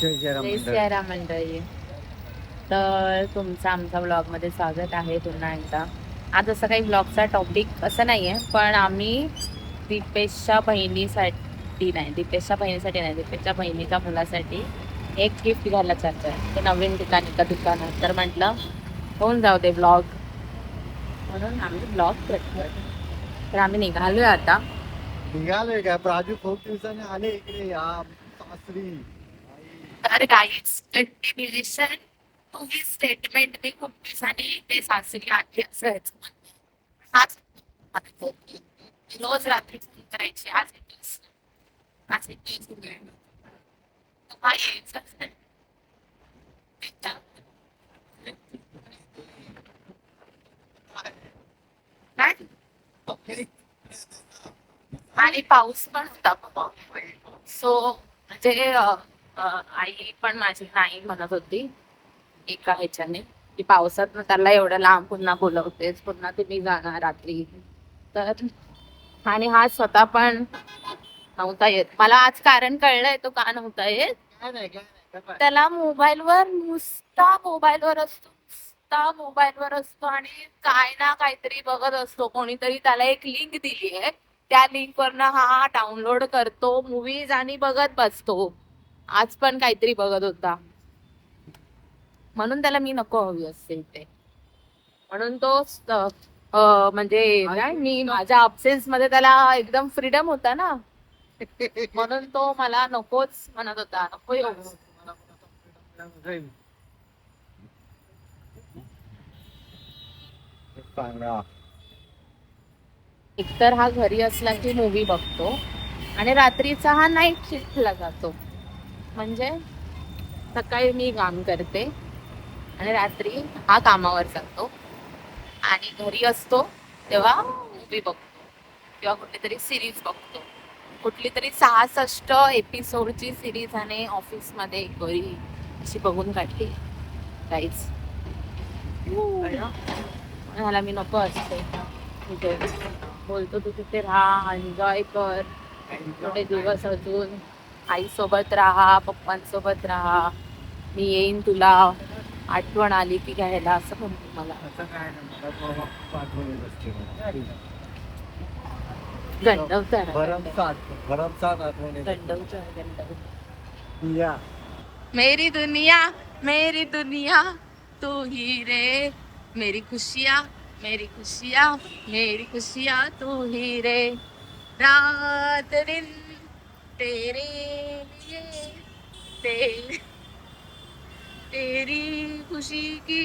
जय सियाराम मंडळी. तर तुमचं आमच्या ब्लॉगमध्ये स्वागत आहे पुन्हा एकदा. आज असं काही ब्लॉगचा टॉपिक असं नाही आहे, पण आम्ही दीपेशच्या बहिणीसाठी नाही दीपेशच्या बहिणीच्या मुलासाठी एक गिफ्ट घ्यायला चालतोय. ते नवीन ठिकाणी एका दुकानात. तर म्हटलं होऊन जाऊ दे ब्लॉग, म्हणून आम्ही ब्लॉग करतोय. तर आम्ही निघालोय आता. निघालोय काय? प्राजू खूप दिवसाने आले इकडे या सासरी. तर काहीच कंटिन्युएशन तुम्ही स्टेटमेंट मी खूप दिवसांनी ते सासरी आली असायचं. आज रोज रात्री फोन करायची. आज एक दिवस उघडला. तेव्हा यायचं असेल. काय? आणि पाऊस पण होता. सो म्हणजे आई पण माझी नाही म्हणत होती एका ह्याच्याने की पावसात त्याला एवढं लांब पुन्हा बोलवतेस, पुन्हा तुम्ही जाणार रात्री. तर आणि हा स्वतः पण नव्हता येत. मला आज कारण कळलंय तो का नव्हता येत. काय नाही काय नाही काय त्याला नुसता मोबाईलवर असतो आणि काय ना काहीतरी बघत असतो. कोणीतरी त्याला एक लिंक दिली आहे, त्या लिंक वरनं हा डाउनलोड करतो मूवीज आणि बघत बसतो. आज पण काहीतरी बघत होता, म्हणून त्याला मी नको हवी असते इथे. म्हणून तो म्हणजे काय, मी माझ्या अब्सेन्स मध्ये त्याला एकदम फ्रीडम होता ना, म्हणून तो मला नकोच म्हणत होता. नको येऊ. सांगा. एकतर हा घरी असला की मूवी बघतो आणि रात्रीचा हा नाईट शिफ्टला जातो. म्हणजे सकाळी मी काम करते आणि रात्री हा कामावर जातो, आणि घरी असतो तेव्हा मूवी बघतो किंवा कुठली तरी सिरीज बघतो. कुठली तरी 66 एपिसोडची सिरीज आणि ऑफिस मध्ये एक बरी अशी बघून काढली काहीच. मला मी नको असते तिथे. बोलतो तू तिथे राहा, एन्जॉय कर थोडे दिवस अजून, आईसोबत राहा, पप्पांसोबत राहा, मी येईन तुला आठवण आली की घ्यायला, असं म्हणतो मला. असं काय नाही, मला पाठवून असते मला. गंडवतं भरमसाठ आठवण येते. गंडवतं. या मेरी दुनिया तू ही रे, मेरी खुशियाँ मेरी खुशियाँ मेरी खुशियाँ तू ही रे, रात दिन तेरे लिए, ते, तेरी खुशी की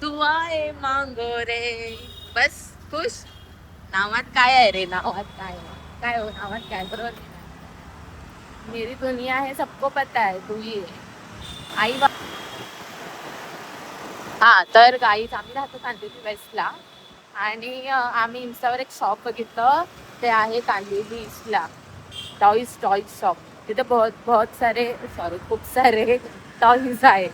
दुआएं मांगो रे. बस खुश. नावात काय आहे रे? नावात काय आहे? काय हो नावात काय? बरोबर आहे ना? मेरी दुनिया है सबको पता है, तू ही है. आई हा तर गाईज, आम्ही राहतो कांदिवली वेस्टला, आणि आम्ही इन्स्टावर एक शॉप बघितलं. ते आहे कांदिवली ईस्टला, टॉईज शॉप. तिथे खूप सारे टॉईज आहे.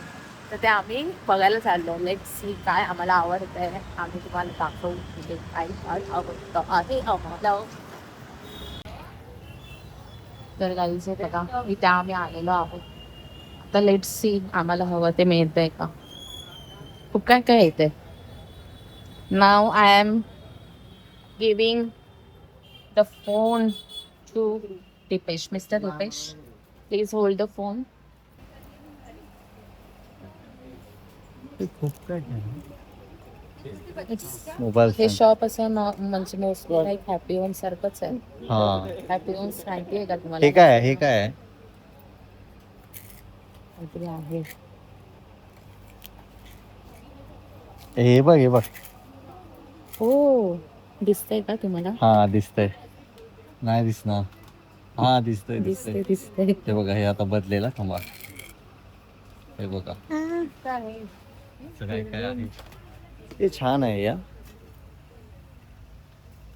तर ते आम्ही बघायला चाललो. लेट्स सी काय आम्हाला आवडतंय, आम्ही तुम्हाला दाखवू तिथे काय काय आवडतं आहे आम्हाला. तर गाईज हे बघा, इथे आम्ही आलेलो आहोत. आता लेट्स सी आम्हाला हवं ते मिळतंय का. खूप काय काय येते. Now I am giving the phone to Deepesh. Mister Deepesh, please hold the phone. खूप काय हे शॉप असं म्हणजे मोस्टली लाईक हॅपी होम सारखंच आहे. हॅपी होम्स माहिती आहे का तुम्हाला? हे काय हे काय आहे? काहीतरी आहे. हे बघ हे बघ. हो, दिसतंय का तुम्हाला? हा दिसतंय. नाही दिसणार. हा दिसतंय दिसतंय. दिसतंय. ते बघा, हे आता बदलेला थांबा. हे बघा काय काय काय आहे. हे छान आहे या.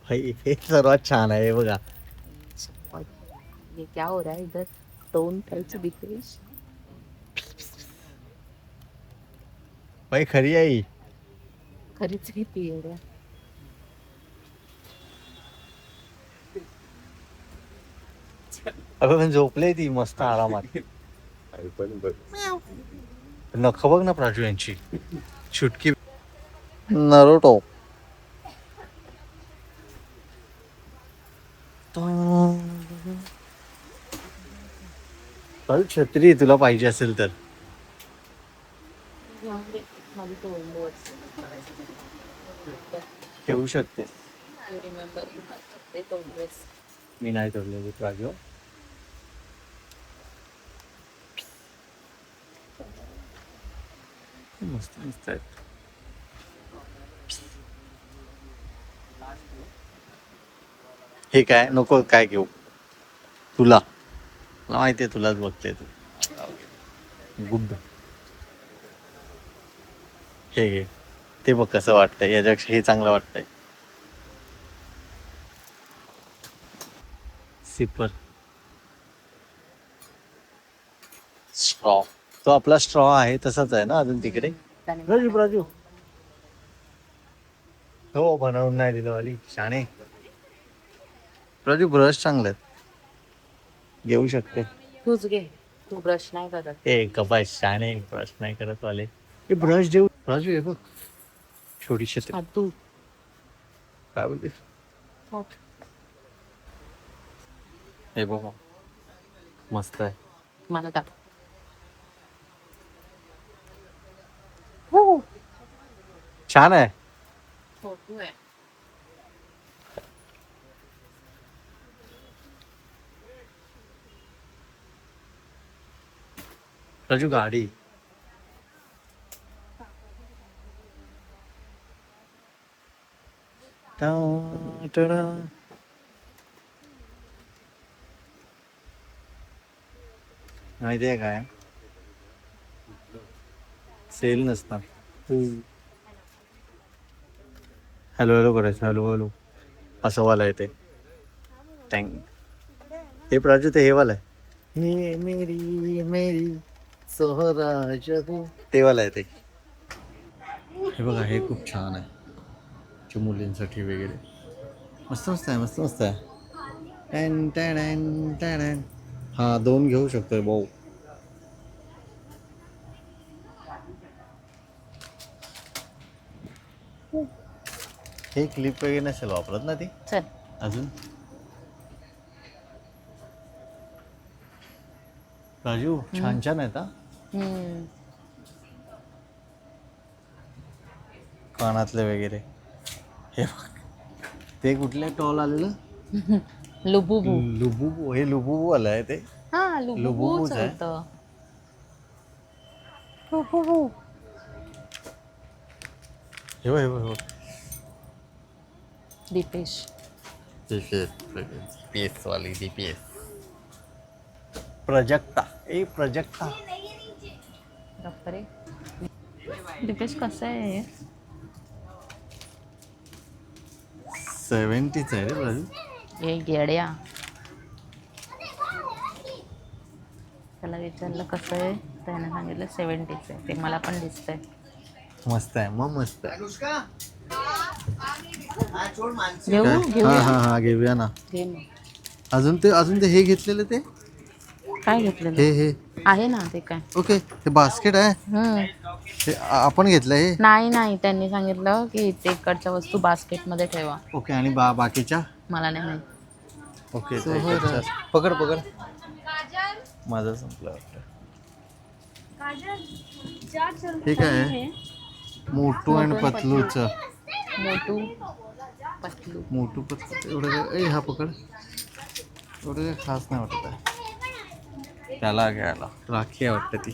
हे सर्वात छान आहे. हे बघा. ये क्या हो रहा है इधर? दोन टाईपचे दीपेश. बाई खरी आहे. खरीच घेते एवढ्या. अगं पण झोपले ती मस्त आरामात. नख बघ ना प्राजू यांची चुटकी. नरोटो. चल छत्री तुला पाहिजे असेल तर ठेवू शकते. मी नाही तोडलेली प्राजू. मस्त मस्त आहेत. हे काय नको काय घेऊ तुला. मला माहितीये तुलाच बघते तू. गुड. हे घे. ते बघ कसं वाटतंय याच्यापेक्षा हे चांगलं वाटतंय. Sipper straw. तो आपला स्ट्रॉ आहे तसाच आहे ना अजून तिकडे. राजू राजू हो बनवून नाही दिलं वाली शाणे. राजू ब्रश चांगले आहेत घेऊ शकते. तूच घे. तू ब्रश नाही करत. ए कपाय शाणे ब्रश नाही करत वाले. हे ब्रश देऊ राजू हे बघ छोटी छत्री. तू काय बोलते हे बघ मस्त आहे. मला टाक. छान आहे. फोटो आहे. राजू गाडी माहिती आहे काय सेल नसणार. हॅलो हॅलो करायचं हॅलो हॅलो असं वाला आहे ते. हे प्राजू ते हे वाला आहे. हे मेरी मेरी सोहराज ते वाला आहे ते. हे बघा हे खूप छान आहे मुलींसाठी वगैरे. मस्त मस्त आहे मस्त मस्त आहे. टॅन टॅन टॅन. हा 2 घेऊ शकतोय भाऊ. हे क्लिप वगैरे नसेल वापरत ना ती. चल अजून राजू छान छान आहेत हा. कानातले वगैरे. हे बघ ते कुठले टॉल आलेलं लुबुबू. लुबुबू. हे लुबुबू वाला आहे ते. हा लुबुबूच लुबुबूच आहे. होतं. लुबुबू. हे बघ हे बघ हे बघ. दीपेश. DPS वाली DPS. प्रजक्ता ए प्रजक्ता. बापरे दीपेश कसं आहे. 70s आहे रे राजू. हे गेड्या. त्याला विचारलं कसं आहे त्याने सांगितलं 70s आहे. ते मला पण दिसतंय. मस्त आहे मग मस्त आहे. घेऊ हा घेऊया. हा हा घेऊया ना. घे मग. अजून ते हे घेतलेलं ते काय घेतलेलं हे आहे ना ते काय. ओके ते बास्केट आहे. ते आपण घेतलं हे. नाही नाही त्यांनी सांगितलं की इकडच्या वस्तू बास्केटमध्ये ठेवा. ओके आणि बाकीच्या मला नाही माहिती. ओके पकड पकड. माझं संपलं वाटतं. हे काय आहे मोटू आणि पतलूच. मोटू पतलू. मोटू पतलू एवढं ए हा पकड. एवढं काही खास नाही वाटत आहे. त्याला घ्यायला राखी आहे वाटतं ती.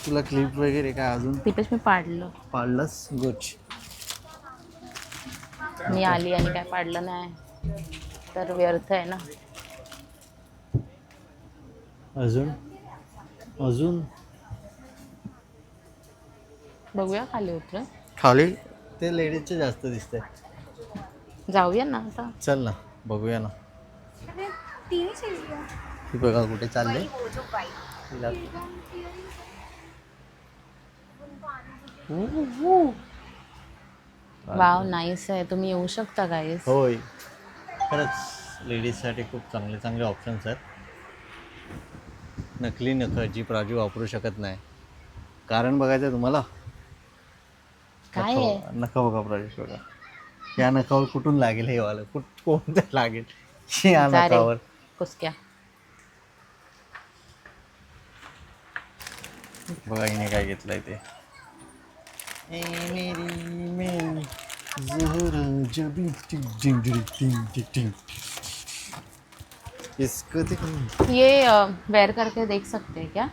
तुला क्लिप वगैरे काय अजून दीपेश मी पाडलंस गुच. मी आली आणि काय पाडलं नाही तर व्यर्थ आहे ना. अजून बघूया खाली उतर. खाली ते लेडीजचे जास्त दिसते. जाऊया ना आता. चल ना बघूया ना. ही बघा कुठे चालले. वाव नाईस आहे. तुम्ही येऊ शकता गाईस. होय खरंच लेडीजसाठी खूप चांगले चांगले ऑप्शन्स आहेत. नकली नखं जी प्राजू वापरू शकत नाही. कारण बघायचं आहे तुम्हाला? काय आहे? नखं बघा प्राजू बघा. या नखावर कुठून लागेल हे वालं? कोणतं लागेल या जा रे, नखावर? कुसक्या. बघा हिने काय घेतलंय ते. ए मेरी मेरी ज़हरा जबी टिंग टिंग टिंग टिंग टिंग टिंग. इसको देखो. ये वेयर करके देख सकते हैं क्या?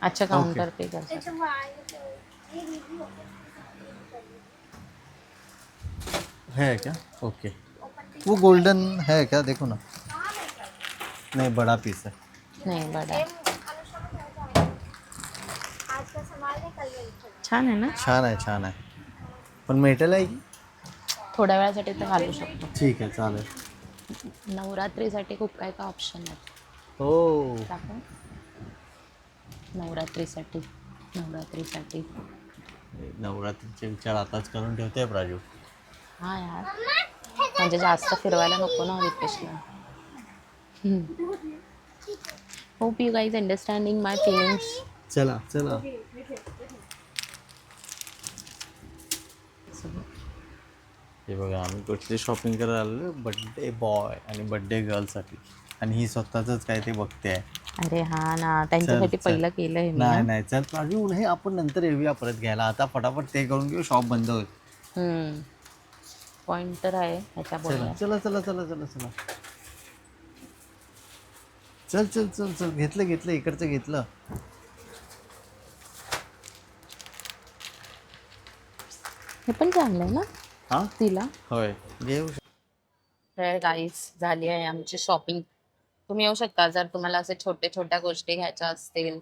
अच्छा, काउंटर पे कर सकते हैं. है क्या? ओके. वो गोल्डन है क्या? देखो ना. नहीं, बड़ा पीस है. नाही, बडा छान आहे ना. छान आहे, छान आहे. पण मेटल आहे की? थोड्या वेळासाठी तर घालू शकतो. ठीक आहे, चालेल. नवरात्रीसाठी खूप काय काय ऑप्शन आहेत. हो. टाकू नवरात्रीसाठी. नवरात्रीचे विचार आताच करून ठेवते प्राजू. हा यार, म्हणजे जास्त फिरवायला नको ना रितेशला. Hope you guys understanding my feelings. चला चला. हे बघा, आम्ही कुठली शॉपिंग करायला आलो? बड्डे बॉय आणि बड्डे गर्लसाठी. आणि ही स्वतःच काय ते बघते आहे. अरे हा ना, त्यांच्यासाठी चल. पहिलं केलंय मी. नाही नाही, चल प्राजू, हे आपण नंतर येऊया परत घ्यायला. आता फटाफट ते करून घेऊ, शॉप बंद होईल. पॉइंट तर आहे ह्याच्या चला बोलण्यात. चला चला चला चला चला. चल चल चल चल. घेतलं इकडचं घेतलं. हे पण चांगलं आहे ना हा, तिला. होय, घेऊ. तर गाईज, झाली आहे आमची शॉपिंग. तुम्ही येऊ शकता जर तुम्हाला असे छोट्या गोष्टी घ्यायच्या असतील,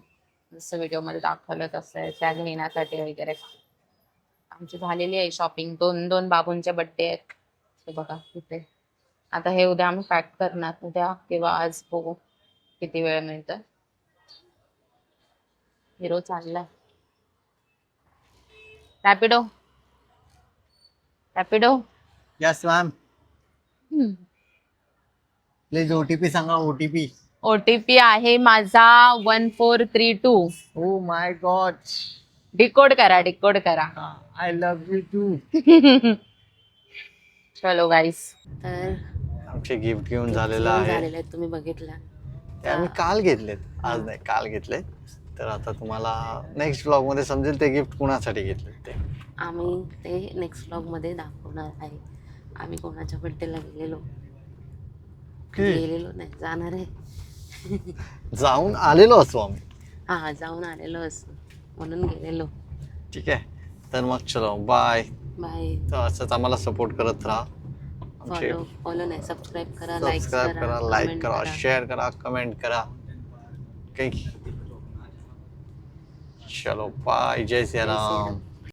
जसं व्हिडिओमध्ये दाखवलं तसं आहे, त्या घेण्यासाठी वगैरे. आमची झालेली आहे शॉपिंग. 2 बाबूंचे बड्डे आहेत. हे बघा इथे. आता हे उद्या आम्ही पॅक करणार. उद्या किंवा आज बघू किती वेळ मिळतं. हिरो चाललाय. Rapido. Yes ma'am. Please OTP सांगा. OTP. OTP आहे माझा 1432. Oh my god. डिकोड करा. I love you too. चलो गाईस. तर आमचे गिफ्ट घेऊन झालेलं आहे. झालेले आहेत, तुम्ही बघितलं. ते आम्ही काल घेतलेत, आज नाही, काल घेतले. तर आता तुम्हाला नेक्स्ट ब्लॉग मध्ये समजेल ते गिफ्ट कुणासाठी घेतले ते. आम्ही ते नेक्स्ट ब्लॉग मध्ये दाखवणार आहे. आम्ही कोणाच्या बड्डेला गेलेलो नाही, जाणार आहे. जाऊन आलेलो असो आम्ही. हा, जाऊन आलेलो असं म्हणून गेलेलो. ठीक आहे, तर मग चलो बाय. तर असंच आम्हाला सपोर्ट करत राहा. फॉलो नाही, सबस्क्राईब करा, लाईक करा, शेअर करा, कमेंट करा. ओके, चलो बाय. जय श्री राम.